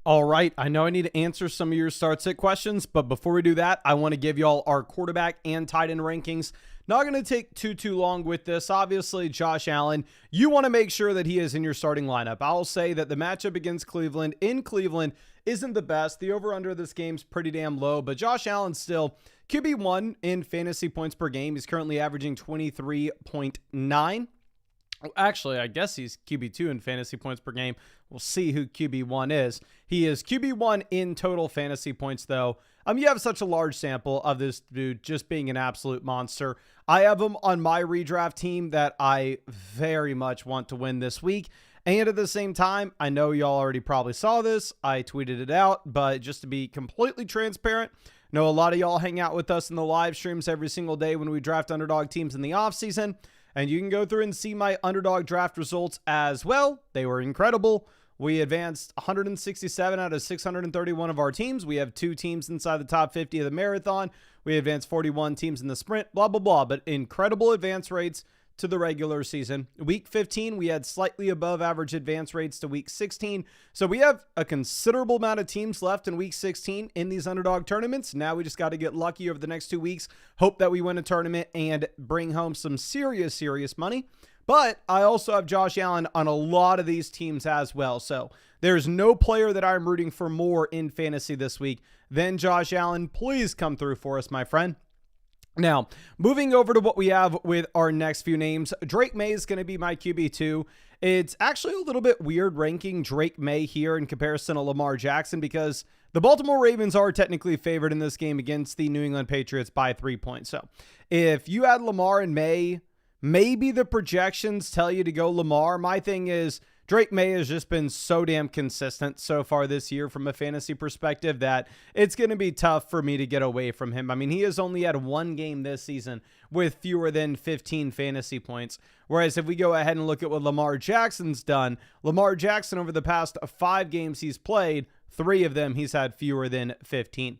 All right, I know I need to answer some of your start sit questions, but before we do that, I want to give y'all our quarterback and tight end rankings. Not going to take too long with this. Obviously, Josh Allen, you want to make sure that he is in your starting lineup. I'll say that the matchup against Cleveland in Cleveland isn't the best. The over-under of this game's pretty damn low, but Josh Allen still QB1 in fantasy points per game. He's currently averaging 23.9. Actually, I guess he's QB2 in fantasy points per game. We'll see who QB1 is. He is QB1 in total fantasy points, though. You have such a large sample of this dude just being an absolute monster. I have him on my redraft team that I very much want to win this week. And at the same time, I know y'all already probably saw this. I tweeted it out, but just to be completely transparent, I know a lot of y'all hang out with us in the live streams every single day when we draft underdog teams in the offseason. And you can go through and see my underdog draft results as well. They were incredible. We advanced 167 out of 631 of our teams. We have 2 teams inside the top 50 of the marathon. We advanced 41 teams in the sprint, blah, blah, blah. But incredible advance rates to the regular season. Week 15, we had slightly above average advance rates to week 16. So we have a considerable amount of teams left in week 16 in these underdog tournaments. Now we just got to get lucky over the next 2 weeks, hope that we win a tournament and bring home some serious money. But I also have Josh Allen on a lot of these teams as well. So there's no player that I'm rooting for more in fantasy this week than Josh Allen. Please come through for us, my friend. Now, moving over to what we have with our next few names, Drake May is going to be my QB2. It's actually a little bit weird ranking Drake May here in comparison to Lamar Jackson because the Baltimore Ravens are technically favored in this game against the New England Patriots by 3 points. So if you had Lamar and May, maybe the projections tell you to go Lamar. My thing is Drake May has just been so damn consistent so far this year from a fantasy perspective that it's going to be tough for me to get away from him. I mean, he has only had one game this season with fewer than 15 fantasy points. Whereas if we go ahead and look at what Lamar Jackson's done, Lamar Jackson over the past 5 games he's played, 3 of them he's had fewer than 15.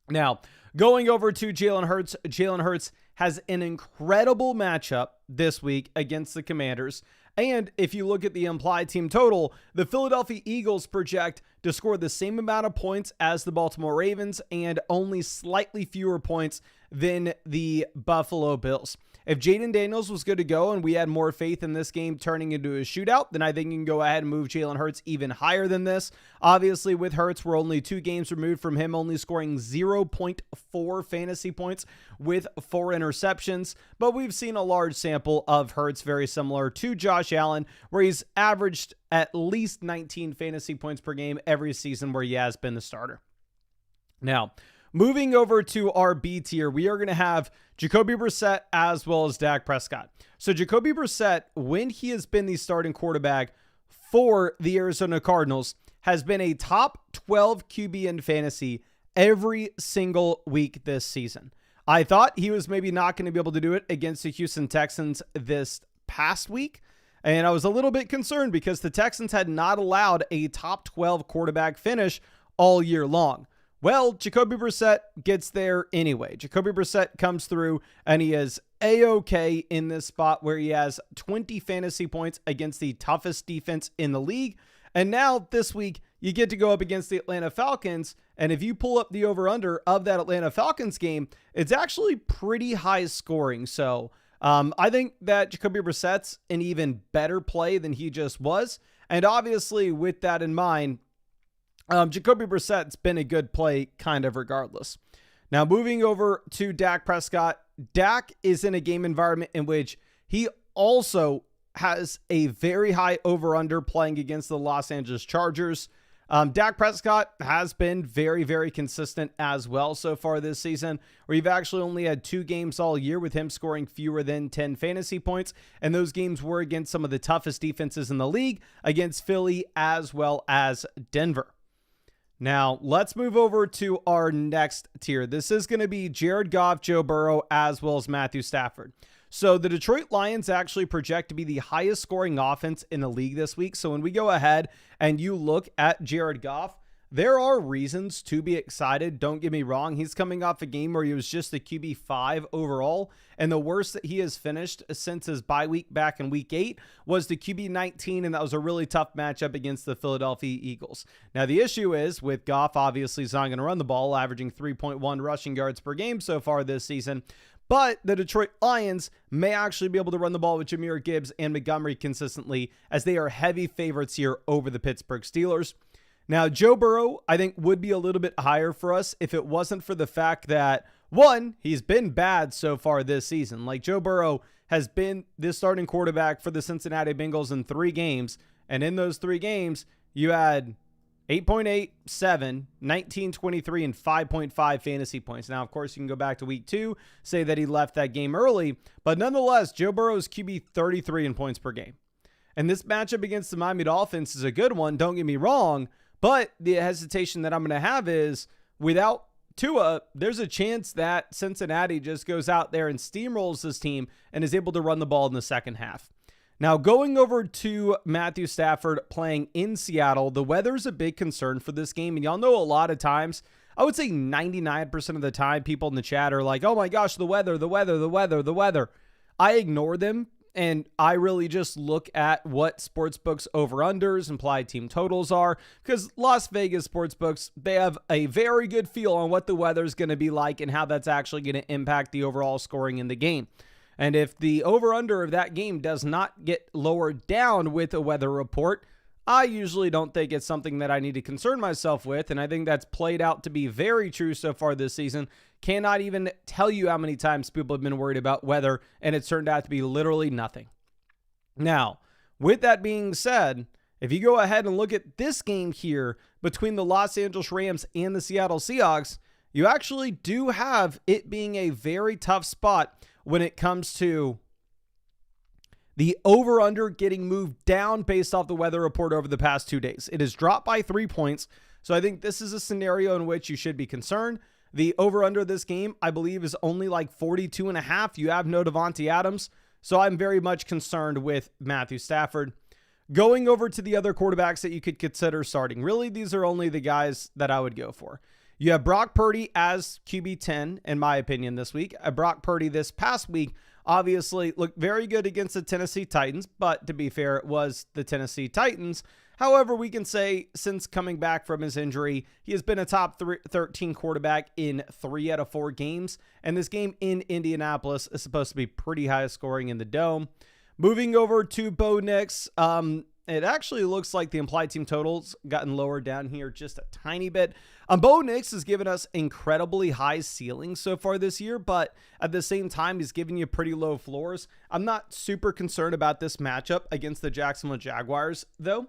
Now, going over to Jalen Hurts, Jalen Hurts has an incredible matchup this week against the Commanders. And if you look at the implied team total, the Philadelphia Eagles project to score the same amount of points as the Baltimore Ravens and only slightly fewer points than the Buffalo Bills. If Jaden Daniels was good to go and we had more faith in this game turning into a shootout, then I think you can go ahead and move Jalen Hurts even higher than this. Obviously, with Hurts, we're only 2 games removed from him only scoring 0.4 fantasy points with 4 interceptions. But we've seen a large sample of Hurts very similar to Josh Allen, where he's averaged at least 19 fantasy points per game every season where he has been the starter. Now, moving over to our B tier, we are going to have Jacoby Brissett as well as Dak Prescott. So Jacoby Brissett, when he has been the starting quarterback for the Arizona Cardinals, has been a top 12 QB in fantasy every single week this season. I thought he was maybe not going to be able to do it against the Houston Texans this past week. And I was a little bit concerned because the Texans had not allowed a top 12 quarterback finish all year long. Well, Jacoby Brissett gets there anyway. Jacoby Brissett comes through and he is A-OK in this spot where he has 20 fantasy points against the toughest defense in the league. And now this week you get to go up against the Atlanta Falcons. And if you pull up the over-under of that Atlanta Falcons game, it's actually pretty high scoring. So I think that Jacoby Brissett's an even better play than he just was. And obviously with that in mind, Jacoby Brissett's been a good play kind of regardless. Now moving over to Dak Prescott, Dak is in a game environment in which he also has a very high over-under playing against the Los Angeles Chargers. Dak Prescott has been very consistent as well so far this season, where you've actually only had 2 games all year with him scoring fewer than 10 fantasy points. And those games were against some of the toughest defenses in the league, against Philly as well as Denver. Now, let's move over to our next tier. This is going to be Jared Goff, Joe Burrow, as well as Matthew Stafford. So the Detroit Lions actually project to be the highest scoring offense in the league this week. So when we go ahead and you look at Jared Goff, there are reasons to be excited. Don't get me wrong. He's coming off a game where he was just a QB5 overall, and the worst that he has finished since his bye week back in week 8 was the QB19, and that was a really tough matchup against the Philadelphia Eagles. Now, the issue is with Goff, obviously, he's not going to run the ball, averaging 3.1 rushing yards per game so far this season. But the Detroit Lions may actually be able to run the ball with Jahmyr Gibbs and Montgomery consistently, as they are heavy favorites here over the Pittsburgh Steelers. Now, Joe Burrow, I think, would be a little bit higher for us if it wasn't for the fact that, one, he's been bad so far this season. Like, Joe Burrow has been the starting quarterback for the Cincinnati Bengals in 3 games, and in those 3 games, you had 8.8, 7, 19, 23, and 5.5 fantasy points. Now, of course, you can go back to week 2, say that he left that game early, but nonetheless, Joe Burrow's QB 33 in points per game. And this matchup against the Miami Dolphins is a good one, don't get me wrong, but the hesitation that I'm going to have is without Tua, there's a chance that Cincinnati just goes out there and steamrolls this team and is able to run the ball in the second half. Now, going over to Matthew Stafford playing in Seattle, the weather's a big concern for this game. And y'all know a lot of times, I would say 99% of the time, people in the chat are like, oh my gosh, the weather. I ignore them, and I really just look at what sportsbooks over-unders, implied team totals are, because Las Vegas sportsbooks, they have a very good feel on what the weather's going to be like and how that's actually going to impact the overall scoring in the game. And if the over-under of that game does not get lowered down with a weather report, I usually don't think it's something that I need to concern myself with. And I think that's played out to be very true so far this season. Cannot even tell you how many times people have been worried about weather, and it's turned out to be literally nothing. Now, with that being said, if you go ahead and look at this game here between the Los Angeles Rams and the Seattle Seahawks, you actually do have it being a very tough spot when it comes to the over-under getting moved down based off the weather report over the past 2 days. It has dropped by 3 points, so I think this is a scenario in which you should be concerned. The over-under this game, I believe, is only like 42.5. You have no Devontae Adams, so I'm very much concerned with Matthew Stafford. Going over to the other quarterbacks that you could consider starting. Really, these are only the guys that I would go for. You have Brock Purdy as QB10, in my opinion, this week. Brock Purdy this past week obviously looked very good against the Tennessee Titans, but to be fair, it was the Tennessee Titans. However, we can say since coming back from his injury, he has been a top 13 quarterback in 3 out of 4 games, and this game in Indianapolis is supposed to be pretty high scoring in the Dome. Moving over to Bo Nix, it actually looks like the implied team totals gotten lower down here just a tiny bit. Bo Nix has given us incredibly high ceilings so far this year, but at the same time, he's giving you pretty low floors. I'm not super concerned about this matchup against the Jacksonville Jaguars, though.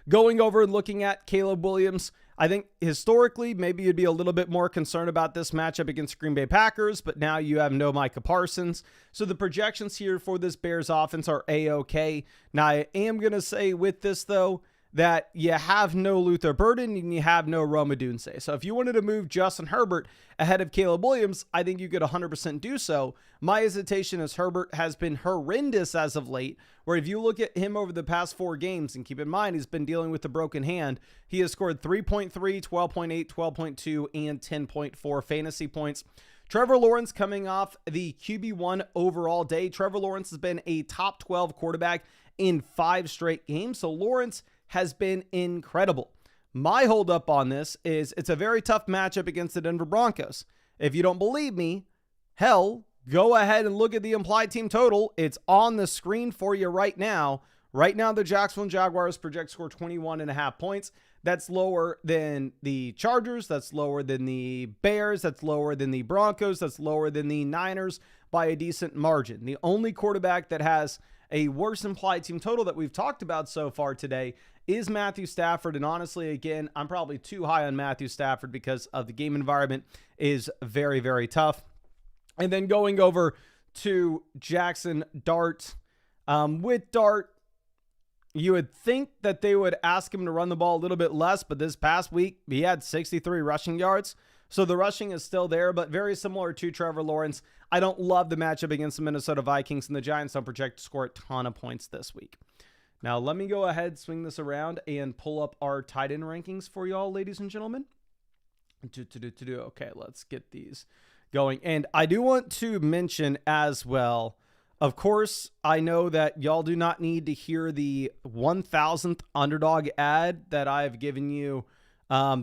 Going over and looking at Caleb Williams, I think historically, maybe you'd be a little bit more concerned about this matchup against Green Bay Packers, but now you have no Micah Parsons. So the projections here for this Bears offense are A-OK. Now, I am going to say with this, though, that you have no Luther Burden and you have no Rome Odunze. So if you wanted to move Justin Herbert ahead of Caleb Williams, I think you could 100% do so. My hesitation is Herbert has been horrendous as of late, where if you look at him over the past 4 games, and keep in mind he's been dealing with a broken hand, he has scored 3.3, 12.8, 12.2, and 10.4 fantasy points. Trevor Lawrence coming off the QB1 overall day. Trevor Lawrence has been a top 12 quarterback in 5 straight games, so Lawrence has been incredible. My holdup on this is it's a very tough matchup against the Denver Broncos. If you don't believe me, hell, go ahead and look at the implied team total. It's on the screen for you right now. Right now, the Jacksonville Jaguars project score 21.5 points. That's lower than the Chargers. That's lower than the Bears. That's lower than the Broncos. That's lower than the Niners by a decent margin. The only quarterback that has a worse implied team total that we've talked about so far today is Matthew Stafford. And honestly, again, I'm probably too high on Matthew Stafford because of the game environment is very, very tough. And then going over to Jackson Dart. With Dart, you would think that they would ask him to run the ball a little bit less, but this past week, he had 63 rushing yards. So the rushing is still there, but very similar to Trevor Lawrence. I don't love the matchup against the Minnesota Vikings, and the Giants don't project to score a ton of points this week. Now, let me go ahead, swing this around, and pull up our tight end rankings for y'all, ladies and gentlemen. Okay, let's get these going. And I do want to mention as well, of course, I know that y'all do not need to hear the 1,000th Underdog ad that I've given you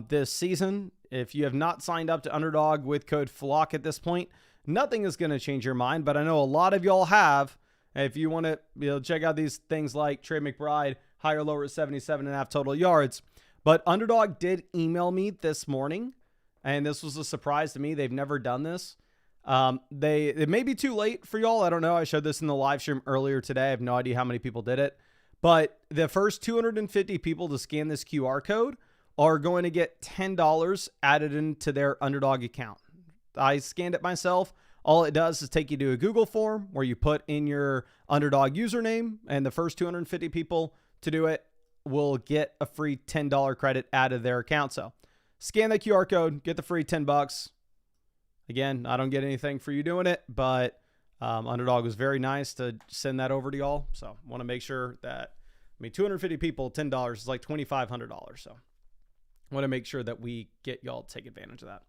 this season. If you have not signed up to Underdog with code FLOCK at this point, nothing is going to change your mind, but I know a lot of y'all have. If you want to check out these things like Trey McBride, higher lower at 77.5 total yards. But Underdog did email me this morning, and this was a surprise to me. They've never done this. It may be too late for y'all. I don't know. I showed this in the live stream earlier today. I have no idea how many people did it. But the first 250 people to scan this QR code are going to get $10 added into their Underdog account. I scanned it myself. All it does is take you to a Google form where you put in your Underdog username, and the first 250 people to do it will get a free $10 credit added to their account. So scan the QR code, get the free $10. Again, I don't get anything for you doing it, but Underdog was very nice to send that over to y'all. So want to make sure that, 250 people, $10 is like $2,500. So want to make sure that we get y'all to take advantage of that.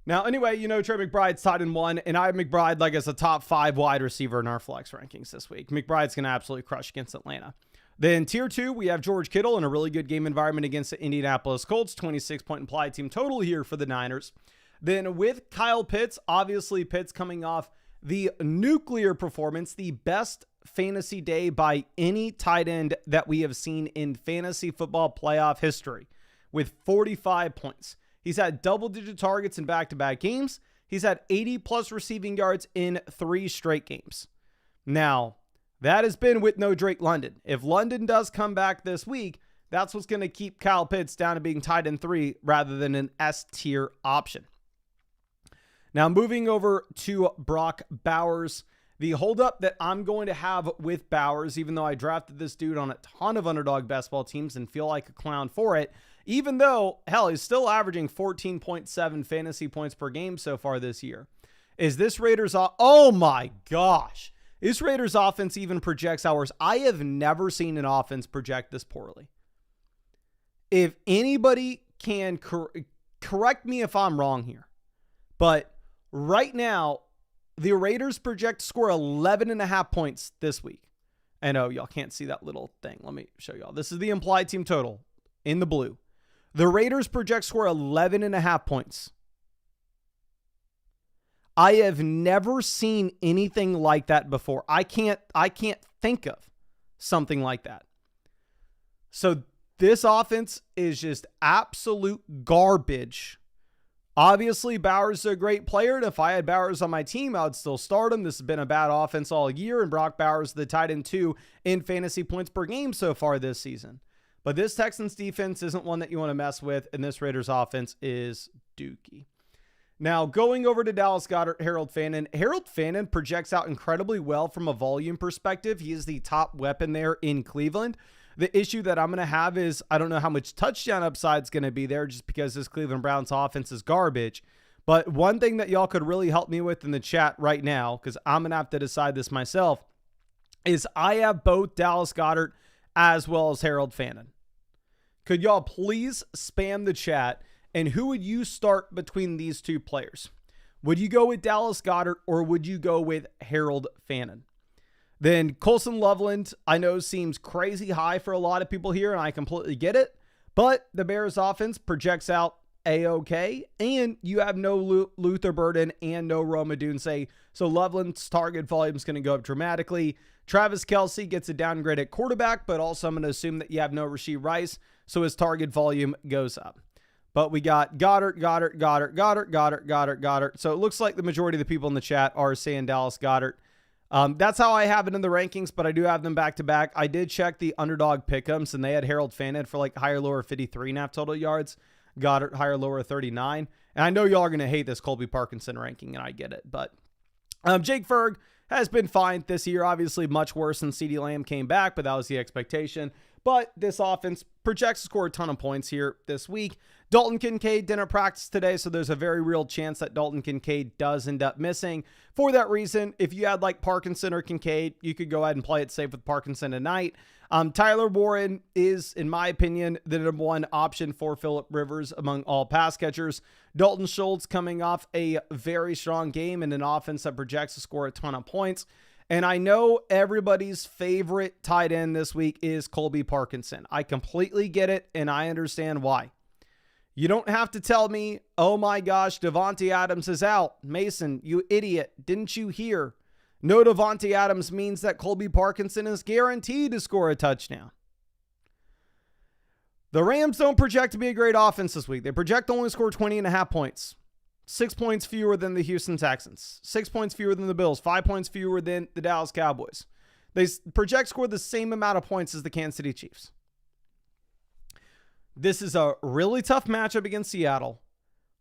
Now, anyway, Trey McBride's tied in 1, and I have McBride like as a top 5 wide receiver in our flex rankings this week. McBride's going to absolutely crush against Atlanta. Then tier 2, we have George Kittle in a really good game environment against the Indianapolis Colts. 26-point implied team total here for the Niners. Then with Kyle Pitts, obviously Pitts coming off the nuclear performance, the best fantasy day by any tight end that we have seen in fantasy football playoff history with 45 points. He's had double-digit targets in back-to-back games. He's had 80-plus receiving yards in 3 straight games. Now, that has been with no Drake London. If London does come back this week, that's what's going to keep Kyle Pitts down to being tied in 3 rather than an S-tier option. Now, moving over to Brock Bowers. The holdup that I'm going to have with Bowers, even though I drafted this dude on a ton of Underdog best ball teams and feel like a clown for it, even though, hell, he's still averaging 14.7 fantasy points per game so far this year, is this Raiders... Oh my gosh. This Raiders offense even projects hours. I have never seen an offense project this poorly. If anybody can correct me if I'm wrong here, but right now, the Raiders project to score 11.5 points this week. I know y'all can't see that little thing. Let me show y'all. This is the implied team total in the blue. The Raiders project score 11.5 points. I have never seen anything like that before. I can't think of something like that. So this offense is just absolute garbage. Obviously, Bowers is a great player, and if I had Bowers on my team, I would still start him. This has been a bad offense all year, and Brock Bowers, the tight end 2 in fantasy points per game so far this season. But this Texans defense isn't one that you want to mess with, and this Raiders offense is dookie. Now, going over to Dallas Goedert, Harold Fannin. Harold Fannin projects out incredibly well from a volume perspective. He is the top weapon there in Cleveland. The issue that I'm going to have is I don't know how much touchdown upside is going to be there just because this Cleveland Browns offense is garbage. But one thing that y'all could really help me with in the chat right now, because I'm going to have to decide this myself, is I have both Dallas Goedert as well as Harold Fannin. Could y'all please spam the chat? And who would you start between these two players? Would you go with Dallas Goedert or would you go with Harold Fannin? Then Colson Loveland, I know seems crazy high for a lot of people here, and I completely get it. But the Bears offense projects out A-OK, and you have no Luther Burden and no Rome Odunze. So Loveland's target volume is going to go up dramatically. Travis Kelce gets a downgrade at quarterback, but also I'm going to assume that you have no Rashee Rice, so his target volume goes up. But we got Goddard. So it looks like the majority of the people in the chat are saying Dallas Goedert. That's how I have it in the rankings, but I do have them back to back. I did check the Underdog pick'ems, and they had Harold Fannin for like higher lower 53.5 total yards. Goddard higher lower 39. And I know y'all are going to hate this Colby Parkinson ranking, and I get it. But Jake Ferg has been fine this year. Obviously much worse than CeeDee Lamb came back, but that was the expectation. But this offense projects to score a ton of points here this week. Dalton Kincaid didn't practice today, so there's a very real chance that Dalton Kincaid does end up missing. For that reason, if you had like Parkinson or Kincaid, you could go ahead and play it safe with Parkinson tonight. Tyler Warren is, in my opinion, the number one option for Phillip Rivers among all pass catchers. Dalton Schultz coming off a very strong game and an offense that projects to score a ton of points. And I know everybody's favorite tight end this week is Colby Parkinson. I completely get it, and I understand why. You don't have to tell me, oh my gosh, Davante Adams is out. Mason, you idiot. Didn't you hear? No, Davante Adams means that Colby Parkinson is guaranteed to score a touchdown. The Rams don't project to be a great offense this week. They project to only score 20.5 points. 6 points fewer than the Houston Texans. 6 points fewer than the Bills. 5 points fewer than the Dallas Cowboys. They project score the same amount of points as the Kansas City Chiefs. This is a really tough matchup against Seattle,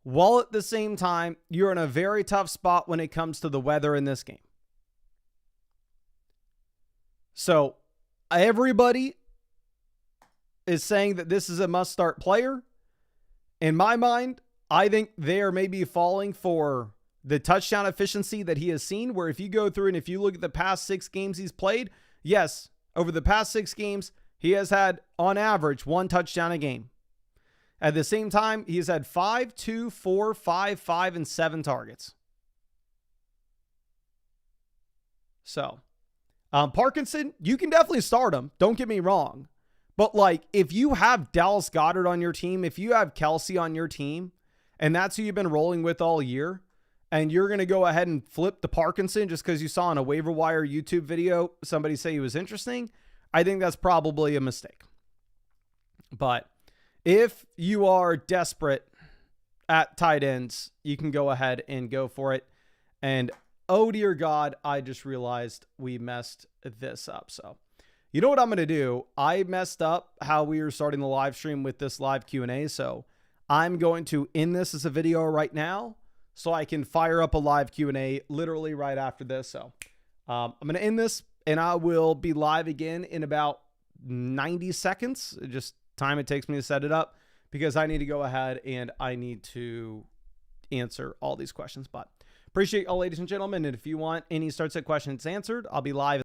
while at the same time, you're in a very tough spot when it comes to the weather in this game. So everybody is saying that this is a must-start player. In my mind, I think they are maybe falling for the touchdown efficiency that he has seen, where if you go through and if you look at the past 6 games he's played, yes, over the past 6 games, he has had, on average, 1 touchdown a game. At the same time, he has had 5, 2, 4, 5, 5, and 7 targets. So, Parkinson, you can definitely start him. Don't get me wrong. But, like, if you have Dallas Goedert on your team, if you have Kelsey on your team, and that's who you've been rolling with all year, and you're going to go ahead and flip the Parkinson just because you saw on a waiver wire YouTube video somebody say he was interesting, I think that's probably a mistake. But if you are desperate at tight ends, you can go ahead and go for it. And oh dear God, I just realized we messed this up. So you know what I'm going to do? I messed up how we were starting the live stream with this live Q&A. So I'm going to end this as a video right now so I can fire up a live Q&A literally right after this. So I'm going to end this. And I will be live again in about 90 seconds. Just time it takes me to set it up because I need to go ahead and I need to answer all these questions. But appreciate all, ladies and gentlemen. And if you want any start set questions answered, I'll be live